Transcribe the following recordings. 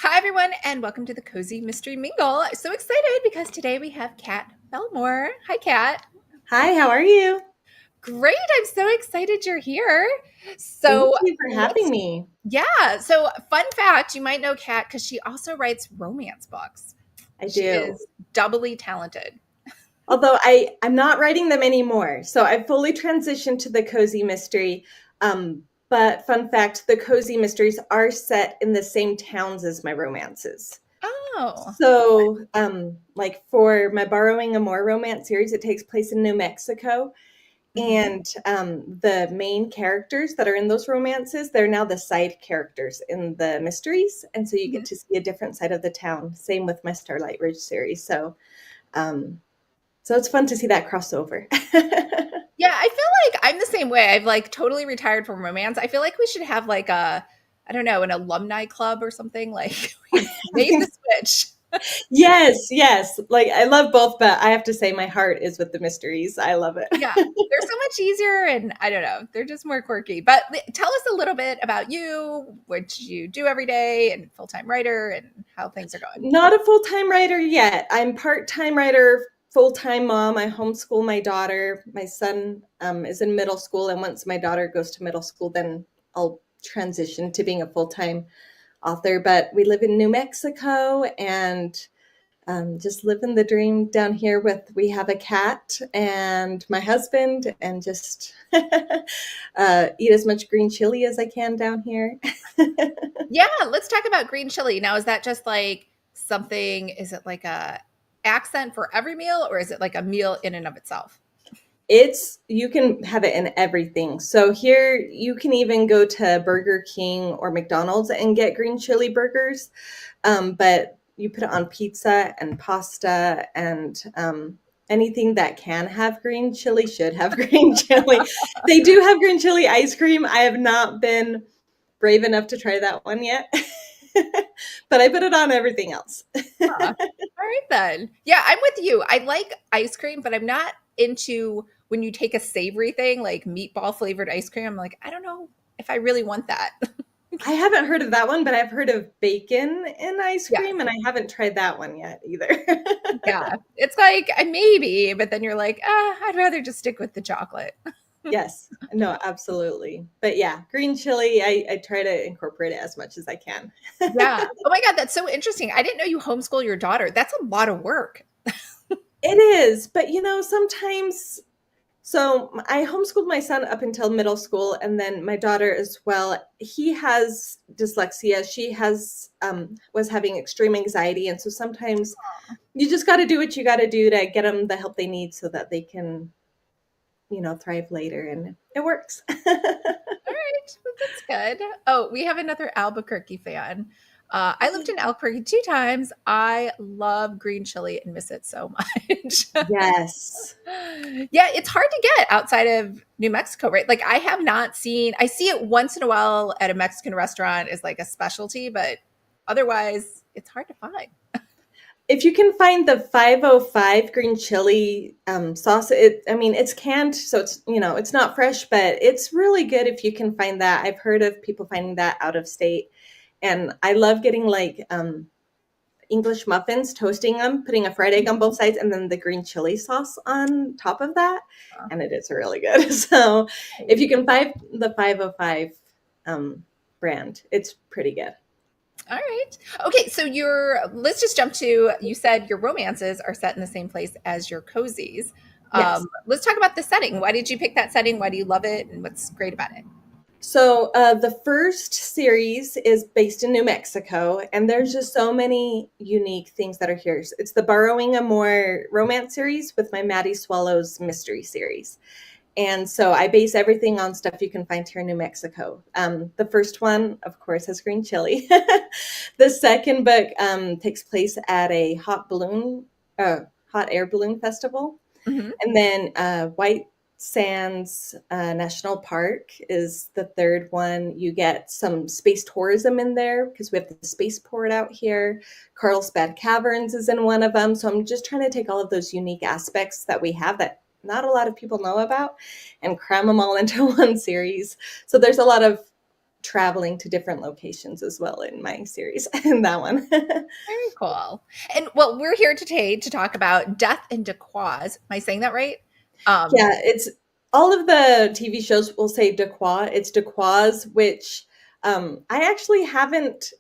Hi, everyone, and welcome to the Cozy Mystery Mingle. So excited because today we have Kat Bellemore. Hi, Kat. Hi, how are you? Great. I'm so excited you're here. Thank So you for having me. so fun fact, you might know Kat because she also writes romance books. I She do. is doubly talented. Although I'm not writing them anymore. So I've fully transitioned to the cozy mystery. But fun fact, the cozy mysteries are set in the same towns as my romances. Oh, So like for my Borrowing a More romance series, it takes place in New Mexico. mhm. And the main characters that are in those romances, they're now the side characters in the mysteries. And so you Mhm. get to see a different side of the town. Same with my Starlight Ridge series. Um, so it's fun to see that crossover. Yeah, I feel like I'm the same way. I've like totally retired from romance. I feel like we should have like I don't know, an alumni club or something. Like we made the switch. Yes, yes. Like I love both, but I have to say my heart is with the mysteries. I love it. Yeah, they're so much easier, and I don't know, they're just more quirky. But tell us a little bit about you, what you do every day, and full-time writer, and how things are going. Not a full-time writer yet. I'm part-time writer, full-time mom. I homeschool my daughter. My son is in middle school, and once my daughter goes to middle school, then I'll transition to being a full-time author. But we live in New Mexico and just living the dream down here we have a cat and my husband and just eat as much green chili as I can down here. Yeah, let's talk about green chili. Now, is that just like something, is it like a accent for every meal, or is it like a meal in and of itself? You can have it in everything. So here you can even go to Burger King or McDonald's and get green chili burgers. But you put it on pizza and pasta and anything that can have green chili should have green chili. They do have green chili ice cream. I have not been brave enough to try that one yet. But I put it on everything else. Huh. All right then. Yeah, I'm with you. I like ice cream, but I'm not into when you take a savory thing like meatball flavored ice cream. I'm like, I don't know if I really want that. I haven't heard of that one, but I've heard of bacon in ice Yeah. cream, and I haven't tried that one yet either. Yeah. It's like maybe, but then you're like, I'd rather just stick with the chocolate. Yes, no, absolutely. But yeah, green chili, I try to incorporate it as much as I can. Yeah. Oh my God, that's so interesting. I didn't know you homeschool your daughter. That's a lot of work. It is, but sometimes, so I homeschooled my son up until middle school, and then my daughter as well. He has dyslexia. She was having extreme anxiety, and so sometimes you just got to do what you got to do to get them the help they need so that they can, thrive later, and it works. All right, well, that's good. Oh, we have another Albuquerque fan. I lived in Albuquerque 2 times. I love green chili and miss it so much. Yes. Yeah, it's hard to get outside of New Mexico, right? Like I have not seen, I see it once in a while at a Mexican restaurant as like a specialty, but otherwise it's hard to find. If you can find the 505 green chili sauce, it's canned, so it's not fresh, but it's really good if you can find that. I've heard of people finding that out of state, and I love getting like English muffins, toasting them, putting a fried egg on both sides, and then the green chili sauce on top of that, and it is really good. So if you can find the 505 brand, it's pretty good. All right. Okay, so let's just jump to, you said your romances are set in the same place as your cozies. Yes. Let's talk about the setting. Why did you pick that setting? Why do you love it? And what's great about it? So the first series is based in New Mexico, and there's just so many unique things that are here. It's the Borrowing a More romance series with my Maddie Swallows mystery series. And so I base everything on stuff you can find here in New Mexico. The first one, of course, has green chili. The second book takes place at a hot air balloon festival. Mhm. And then White Sands National Park is the third one. You get some space tourism in there because we have the spaceport out here. Carlsbad Caverns is in one of them. So I'm just trying to take all of those unique aspects that we have that not a lot of people know about and cram them all into one series. So there's a lot of traveling to different locations as well in my series in that one. Very cool. And well, we're here today to talk about Death in Dacquoise. Am I saying that right? Yeah, it's all of the TV shows will say Dacquoise. It's Dacquoise, which I actually haven't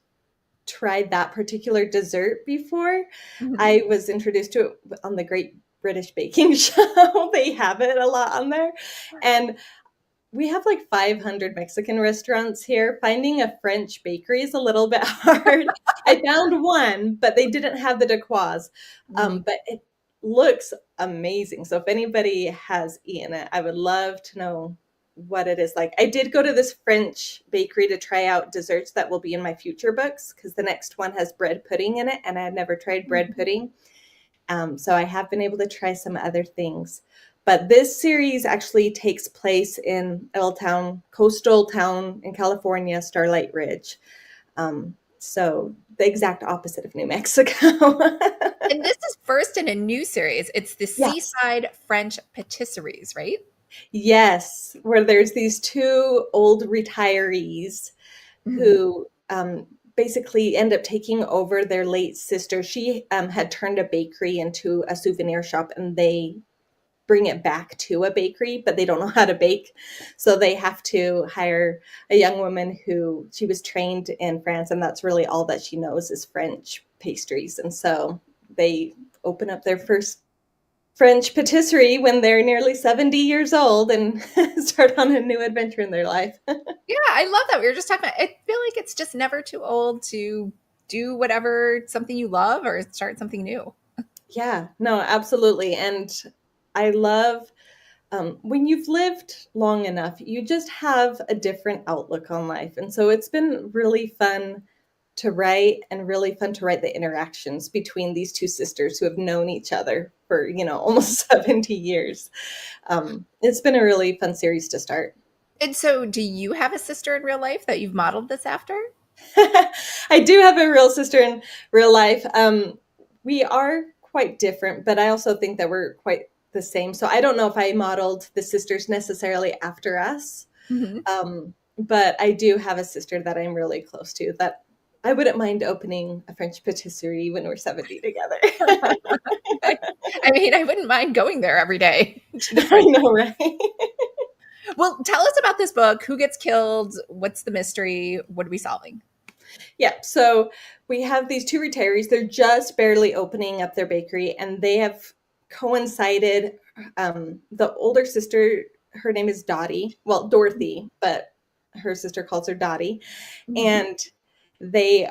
tried that particular dessert before. Mhm. I was introduced to it on the Great British Baking Show. They have it a lot on there. And we have like 500 Mexican restaurants here. Finding a French bakery is a little bit hard. I found one, but they didn't have the Dacquoise. Mm. But it looks amazing. So if anybody has eaten it, I would love to know what it is like. I did go to this French bakery to try out desserts that will be in my future books because the next one has bread pudding in it, and I had never tried bread pudding. So I have been able to try some other things. But this series actually takes place in a little town, coastal town in California, Starlight Ridge. So the exact opposite of New Mexico. And this is first in a new series. It's the Yes. Seaside French Patisseries, right? Yes, where there's these two old retirees Mhm. who basically end up taking over their late sister. She had turned a bakery into a souvenir shop, and they bring it back to a bakery, but they don't know how to bake. So they have to hire a young woman who she was trained in France, and that's really all that she knows is French pastries. And so they open up their first French patisserie when they're nearly 70 years old and start on a new adventure in their life. Yeah, I love that. We were just talking about, I feel like it's just never too old to do whatever, something you love or start something new. Yeah, no, absolutely. And I love when you've lived long enough, you just have a different outlook on life. And so it's been really fun to write and really fun to write the interactions between these two sisters who have known each other for, almost 70 years. It's been a really fun series to start. And so, do you have a sister in real life that you've modeled this after? I do have a real sister in real life. We are quite different, but I also think that we're quite the same. So I don't know if I modeled the sisters necessarily after us. Mhm. But I do have a sister that I'm really close to that I wouldn't mind opening a French patisserie when we're 70 together. I mean, I wouldn't mind going there every day to the I French. know, right? Well, tell us about this book. Who gets killed? What's the mystery? What are we solving? Yeah, so we have these two retirees. They're just barely opening up their bakery, and they have coincided. The older sister, her name is Dottie, well, Dorothy, but her sister calls her Dottie. Mhm. And they,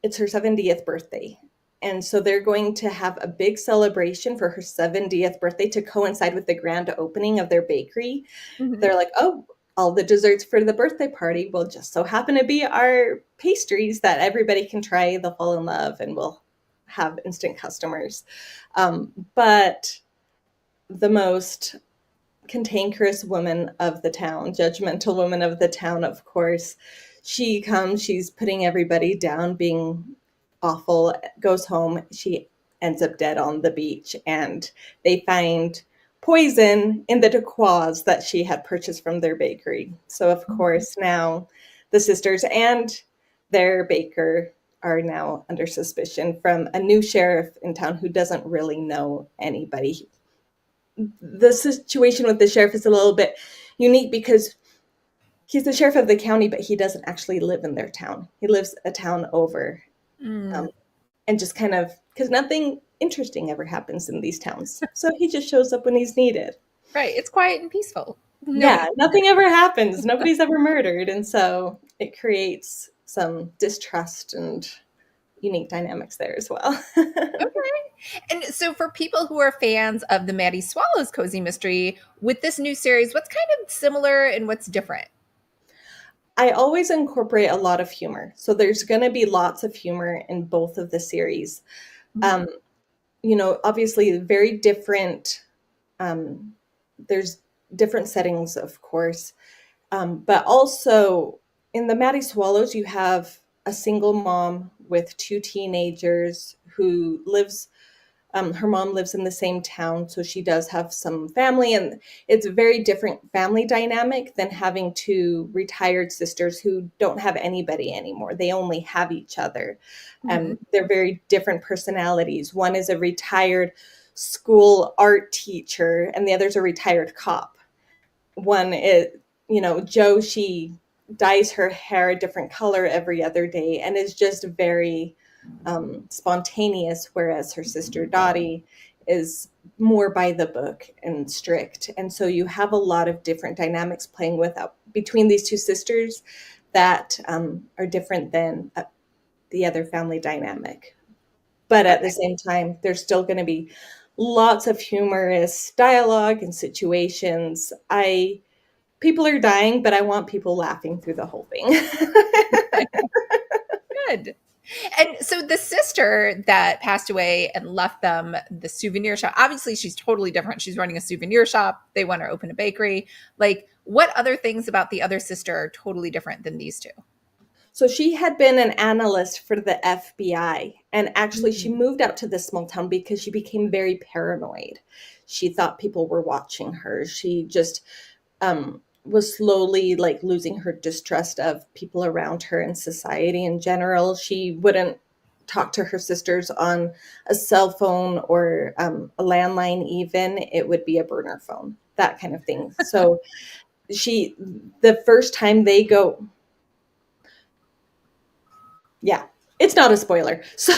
it's her 70th birthday. And so they're going to have a big celebration for her 70th birthday to coincide with the grand opening of their bakery. Mhm. They're like, oh, all the desserts for the birthday party will just so happen to be our pastries that everybody can try. They'll fall in love and we'll have instant customers. But the most cantankerous woman of the town, judgmental woman of the town, of course, she comes, she's putting everybody down, being awful, goes home. She ends up dead on the beach, and they find poison in the Dacquoise that she had purchased from their bakery. So, of Mhm. course, now the sisters and their baker are now under suspicion from a new sheriff in town who doesn't really know anybody. The situation with the sheriff is a little bit unique because he's the sheriff of the county, but he doesn't actually live in their town. He lives a town over, Mm. and just kind of because nothing interesting ever happens in these towns. So he just shows up when he's needed. Right. It's quiet and peaceful. Yeah, Nobody. nothing ever happens. Nobody's ever murdered. And so it creates some distrust and unique dynamics there as well. Okay. And so, for people who are fans of the Maddie Swallows Cozy Mystery, with this new series, what's kind of similar and what's different? I always incorporate a lot of humor. So there's going to be lots of humor in both of the series. Mhm. Um, obviously very different. Um, there's different settings, of course, but also in the Maddie Swallows, you have a single mom with two teenagers who lives Her mom lives in the same town, so she does have some family, and it's a very different family dynamic than having two retired sisters who don't have anybody anymore. They only have each other. Mm-hmm. They're very different personalities. One is a retired school art teacher, and the other's a retired cop. One is, Jo, she dyes her hair a different color every other day and is just very spontaneous, whereas her sister Dottie is more by the book and strict. And so you have a lot of different dynamics playing with between these two sisters that are different than the other family dynamic. But at the same time, there's still going to be lots of humorous dialogue and situations. People are dying, but I want people laughing through the whole thing. Good. And so the sister that passed away and left them the souvenir shop, obviously she's totally different. She's running a souvenir shop. They want to open a bakery. Like, what other things about the other sister are totally different than these two? So she had been an analyst for the FBI, and actually she moved out to this small town because she became very paranoid. She thought people were watching her. She just was slowly like losing her distrust of people around her and society in general. She wouldn't talk to her sisters on a cell phone or a landline even. It would be a burner phone, that kind of thing. So the first time they go, yeah, it's not a spoiler. So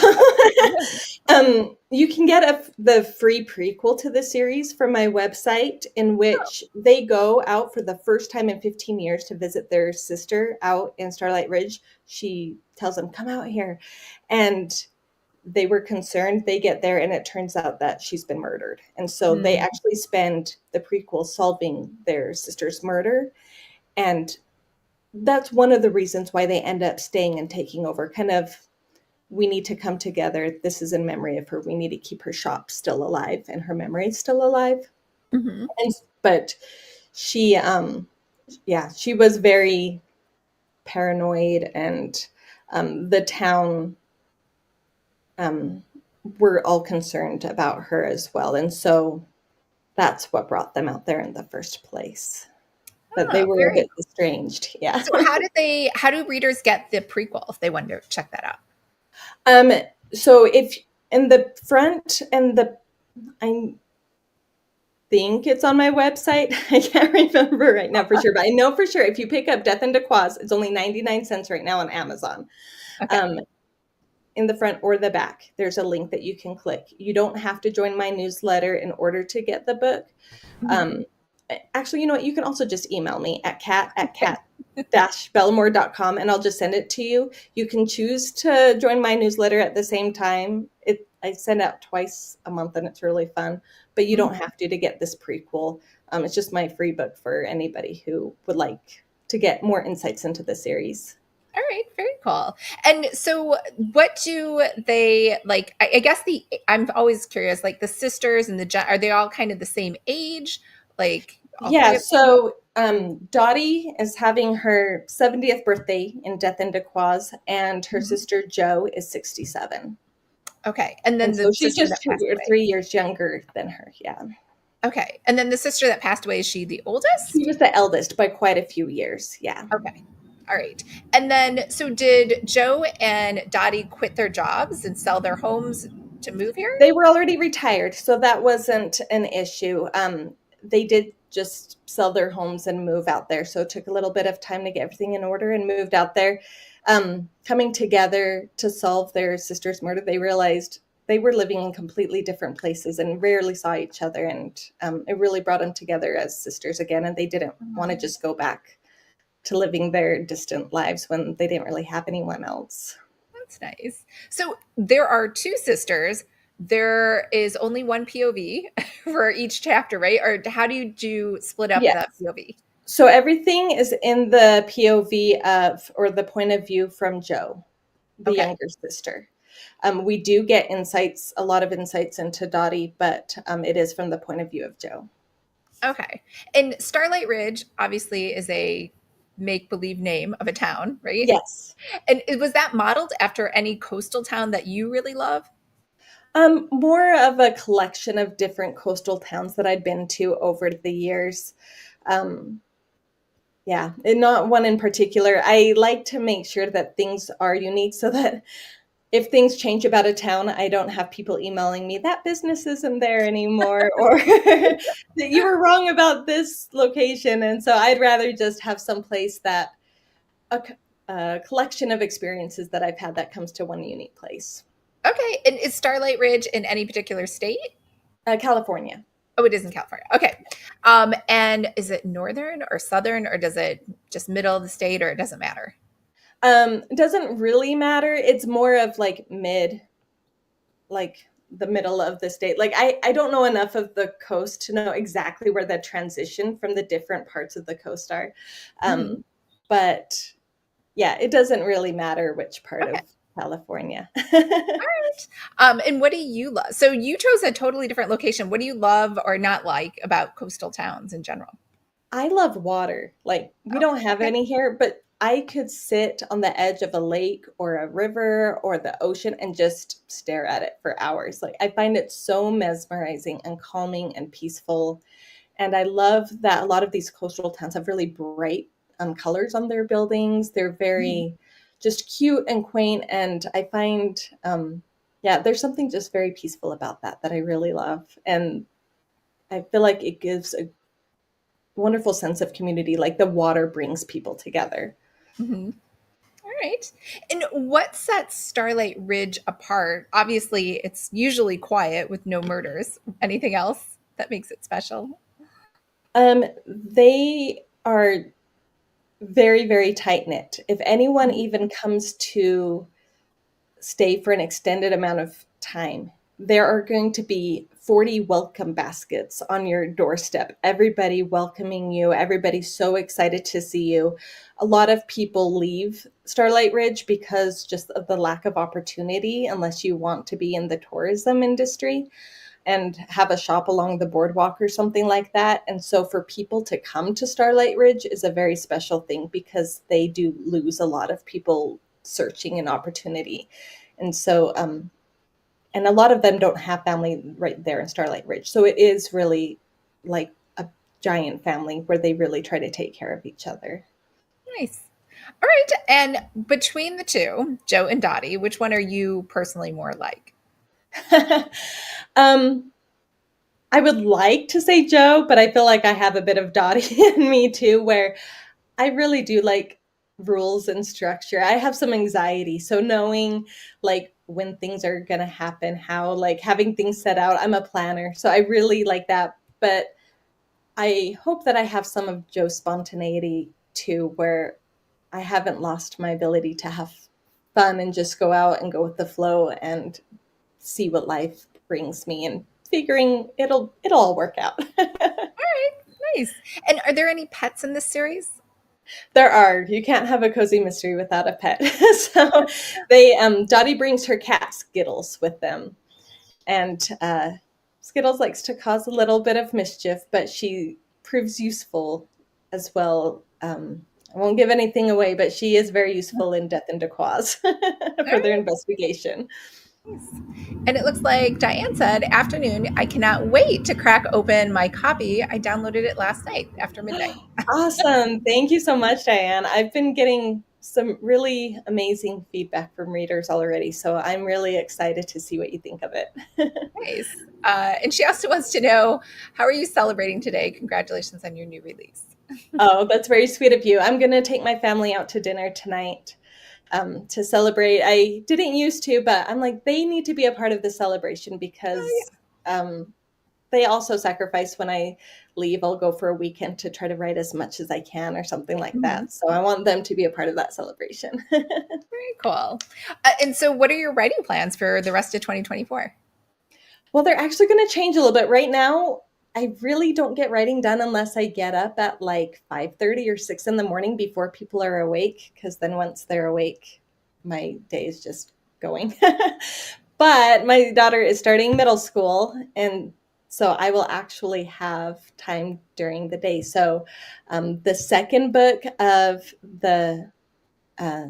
you can get the free prequel to the series from my website, in which they go out for the first time in 15 years to visit their sister out in Starlight Ridge. She tells them, come out here. And they were concerned. They get there and it turns out that she's been murdered. And so they actually spend the prequel solving their sister's murder. And that's one of the reasons why they end up staying and taking over. Kind of, we need to come together. This is in memory of her. We need to keep her shop still alive and her memory still alive. Mm-hmm. But she, she was very paranoid, and the town were all concerned about her as well. And so that's what brought them out there in the first place. But they were a bit estranged. Yeah. So how do readers get the prequel if they want to check that out? So if in the front and I think it's on my website. I can't remember right now for sure, but I know for sure if you pick up Death and Dacquoise, it's only 99 cents right now on Amazon. Okay. In the front or the back, there's a link that you can click. You don't have to join my newsletter in order to get the book. Mm-hmm. Actually, you know what? You can also just email me at kat-bellemore.com and I'll just send it to you. You can choose to join my newsletter at the same time. I send out twice a month and it's really fun, but you don't have to get this prequel. It's just my free book for anybody who would like to get more insights into the series. All right, very cool. And so what do they like? I guess I'm always curious, like the sisters and are they all kind of the same age? Like, yeah, so Dottie is having her 70th birthday in Death and Dacquoise, and her sister Jo is 67. Okay, and then so she's just 2 or 3 years younger than her. Yeah. Okay, and then the sister that passed away, is she the oldest? She was the eldest by quite a few years. Yeah. Okay. All right. And then, so did Jo and Dottie quit their jobs and sell their homes to move here? They were already retired, so that wasn't an issue. They did just sell their homes and move out there. So it took a little bit of time to get everything in order and moved out there. Coming together to solve their sister's murder, they realized they were living in completely different places and rarely saw each other. And it really brought them together as sisters again. And they didn't want to just go back to living their distant lives when they didn't really have anyone else. That's nice. So there are two sisters. There is only one POV for each chapter, right? Or how do you split up the POV? So everything is in the POV or the point of view from Jo, the younger sister. We do get a lot of insights into Dottie, but it is from the point of view of Jo. Okay. And Starlight Ridge obviously is a make-believe name of a town, right? Yes. And was that modeled after any coastal town that you really love? More of a collection of different coastal towns that I'd been to over the years. Um, yeah, and not one in particular. I like to make sure that things are unique so that if things change about a town, I don't have people emailing me, that business isn't there anymore, or that you were wrong about this location. And so I'd rather just have some place that a collection of experiences that I've had that comes to one unique place. Okay. And is Starlight Ridge in any particular state? California. Oh, it is in California. Okay. And is it northern or southern, or does it just middle of the state, or it doesn't matter? It doesn't really matter. It's more of like like the middle of the state. Like I don't know enough of the coast to know exactly where the transition from the different parts of the coast are. Mm-hmm. But yeah, it doesn't really matter which part Okay. of California. And what do you love? So you chose a totally different location. What do you love or not like about coastal towns in general? I love water. Like we Oh, don't have okay. any here, but I could sit on the edge of a lake or a river or the ocean and just stare at it for hours. Like I find it so mesmerizing and calming and peaceful. And I love that a lot of these coastal towns have really bright colors on their buildings. They're Mhm. very just cute and quaint. And I find, yeah, there's something just very peaceful about that I really love. And I feel like it gives a wonderful sense of community, like the water brings people together. Mhm. All right. And what sets Starlight Ridge apart? Obviously, it's usually quiet with no murders. Anything else that makes it special? They are very, very tight knit. If anyone Mhm. even comes to stay for an extended amount of time, there are going to be 40 welcome baskets on your doorstep. Everybody welcoming you, everybody so excited to see you. A lot of people leave Starlight Ridge because just of the lack of opportunity, unless you want to be in the tourism industry and have a shop along the boardwalk or something like that. And so for people to come to Starlight Ridge is a very special thing because they do lose a lot of people searching an opportunity. And so, and a lot of them don't have family right there in Starlight Ridge. So it is really like a giant family where they really try to take care of each other. Nice. All right. And between the two, Jo and Dottie, which one are you personally more like? um, I would like to say Jo, but I feel like I have a bit of Dottie in me too, where I really do like rules and structure. I have some anxiety. So knowing like when things are going to happen, how like having things set out, I'm a planner. So I really like that. But I hope that I have some of Joe's spontaneity too, where I haven't lost my ability to have fun and just go out and go with the flow and see what life brings me and figuring it'll all work out. All right. Nice. And are there any pets in this series? There are. You can't have a cozy mystery without a pet. So they Dottie brings her cat Skittles with them. And Skittles likes to cause a little bit of mischief, but she proves useful as well. I won't give anything away, but she is very useful in Death and Dacquoise All for their right. investigation. Nice. And it looks like Diane said, afternoon, I cannot wait to crack open my copy. I downloaded it last night after midnight. Awesome. Thank you so much, Diane. I've been getting some really amazing feedback from readers already, so I'm really excited to see what you think of it. Nice. And she also wants to know, how are you celebrating today? Congratulations on your new release. Oh, that's very sweet of you. I'm going to take my family out to dinner tonight to celebrate. I didn't used to, but I'm like, they need to be a part of the celebration Oh, because they also sacrifice when I leave. I'll go for a weekend to try to write as much as I can or something like yeah. Mhm. that. So I want them to be a part of that celebration. Very cool. And so, what are your writing plans for the rest of 2024? Well, they're actually going to change a little bit. Right now, I really don't get writing done unless I get up at like 5:30 or 6 in the morning before people are awake, because then once they're awake, my day is just going. But my daughter is starting middle school, and so I will actually have time during the day. So the second book of the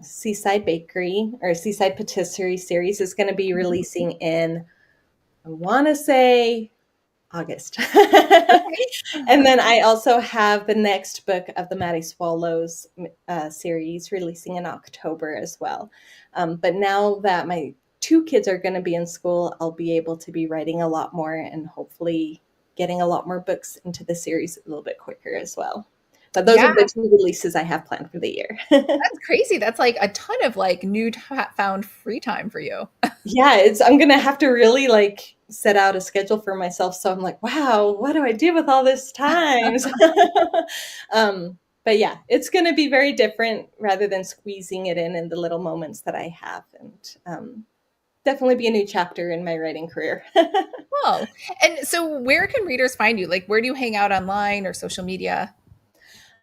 Seaside Bakery or Seaside Patisserie series is going to be Mhm. releasing in want to say August. Okay. And then I also have the next book of the Maddie Swallows series releasing in October as well. But now that my 2 kids are going to be in school, I'll be able to be writing a lot more and hopefully getting a lot more books into the series a little bit quicker as well. But those Yeah, are the 2 releases I have planned for the year. that's crazy. That's like a ton of like new found free time for you. Yeah, I'm gonna have to really like set out a schedule for myself. So I'm like, wow, what do I do with all this time? But yeah, it's gonna be very different rather than squeezing it in the little moments that I have, and definitely be a new chapter in my writing career. Cool. And so where can readers find you? Like where do you hang out online or social media?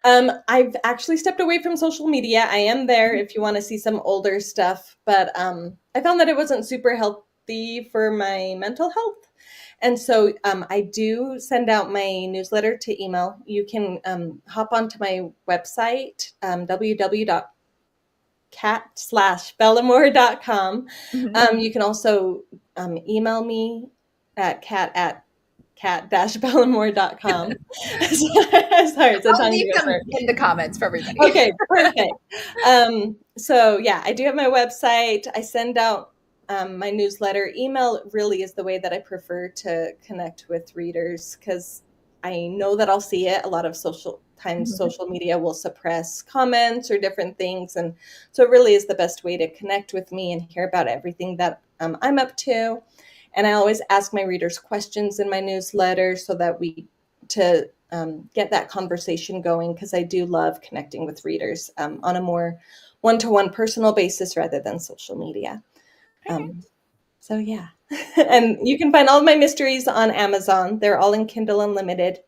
I've actually stepped away from social media. I am there if you want to see some older stuff, but I found that it wasn't super healthy for my mental health. And so I do send out my newsletter to email. You can hop onto my website, www.kat-bellemore.com. Mhm. You can also email me at kat-bellemore.com. Sorry, it's a I'll tongue leave them twister. in the comments for everybody. Okay, perfect. So yeah, I do have my website. I send out my newsletter. Email really is the way that I prefer to connect with readers because I know that I'll see it. A lot of Mhm. social media will suppress comments or different things. And so it really is the best way to connect with me and hear about everything that I'm up to. And I always ask my readers questions in my newsletter so that to get that conversation going, because I do love connecting with readers on a more one-to-one personal basis rather than social media. Um, so yeah, and you can find all of my mysteries on Amazon. They're all in Kindle Unlimited.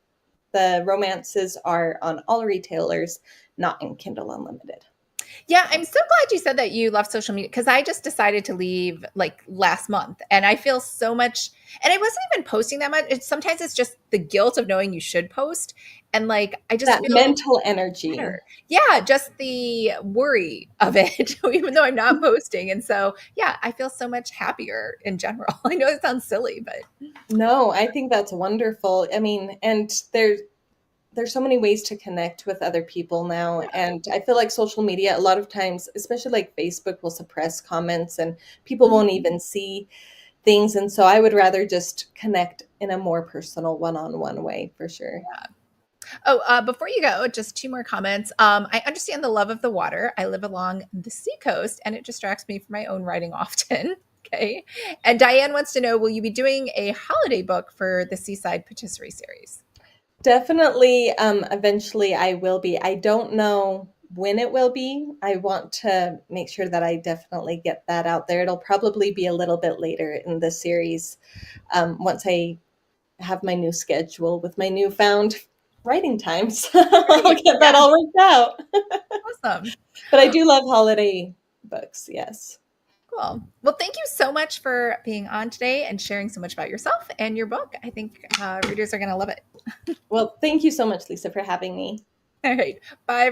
The romances are on all retailers, not in Kindle Unlimited. Yeah, I'm so glad you said that you left social media because I just decided to leave like last month and I feel so much and I wasn't even posting that much. Sometimes it's just the guilt of knowing you should post and like I just That feel mental energy. better. Yeah, just the worry of it, even though I'm not posting. And so, yeah, I feel so much happier in general. I know it sounds silly, but No, I think that's wonderful. I mean, and there's so many ways to connect with other people now. And I feel like social media, a lot of times, especially like Facebook, will suppress comments and people won't Mhm. even see things. And so I would rather just connect in a more personal one-on-one way for sure. Oh, before you go, just 2 more comments. I understand the love of the water. I live along the seacoast, and it distracts me from my own writing often. Okay. And Diane wants to know, will you be doing a holiday book for the Seaside Patisserie series? Definitely, eventually I will be. I don't know when it will be. I want to make sure that I definitely get that out there. It'll probably be a little bit later in the series, once I have my new schedule with my newfound writing times. I'll Great. get that Yeah. all worked out. Awesome. But I do love holiday books, yes. Cool. Well, thank you so much for being on today and sharing so much about yourself and your book. I think readers are going to love it. Well, thank you so much, Lisa, for having me. All right. Bye.